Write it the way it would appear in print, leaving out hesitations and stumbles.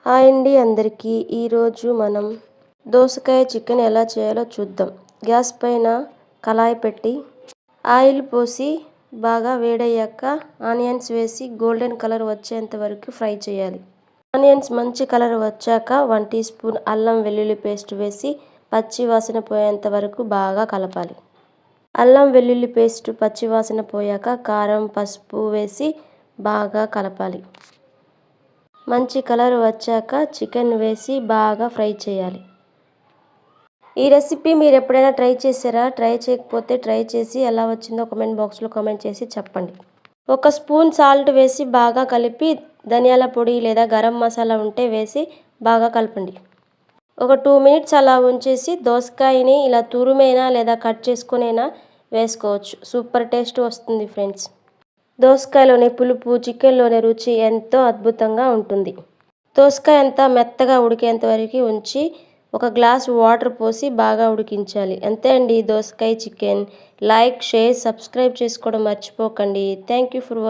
Hi అండి అందరికీ. ఈరోజు మనం దోసకాయ చికెన్ ఎలా చేయాలో చూద్దాం. గ్యాస్ పైన కళాయి పెట్టి ఆయిల్ పోసి బాగా వేడయ్యాక ఆనియన్స్ వేసి గోల్డెన్ కలర్ వచ్చేంత వరకు ఫ్రై చేయాలి. ఆనియన్స్ మంచి కలర్ వచ్చాక 1 టీ స్పూన్ అల్లం వెల్లుల్లి పేస్ట్ వేసి పచ్చి వాసన పోయేంత వరకు బాగా కలపాలి. అల్లం వెల్లుల్లి పేస్ట్ పచ్చి వాసన పోయాక కారం, పసుపు వేసి బాగా కలపాలి. మంచి కలర్ వచ్చాక చికెన్ వేసి బాగా ఫ్రై చేయాలి. ఈ రెసిపీ మీరు ఎప్పుడైనా ట్రై చేశారా? ట్రై చేయకపోతే ట్రై చేసి ఎలా వచ్చిందో కామెంట్ బాక్స్లో కామెంట్ చేసి చెప్పండి. 1 స్పూన్ సాల్ట్ వేసి బాగా కలిపి ధనియాల పొడి లేదా గరం మసాలా ఉంటే వేసి బాగా కలపండి. ఒక 2 మినిట్స్ అలా ఉంచేసి దోసకాయని ఇలా తురుమైనా లేదా కట్ చేసుకునైనా వేసుకోవచ్చు. సూపర్ టేస్ట్ వస్తుంది ఫ్రెండ్స్. దోసకాయలోని పులుపు చికెన్లోని రుచి ఎంతో అద్భుతంగా ఉంటుంది. దోసకాయ అంతా మెత్తగా ఉడికేంత వరకు ఉంచి 1 గ్లాస్ వాటర్ పోసి బాగా ఉడికించాలి. అంతే అండి దోసకాయ చికెన్. లైక్, షేర్, సబ్స్క్రైబ్ చేసుకోవడం మర్చిపోకండి. Thank you for watching.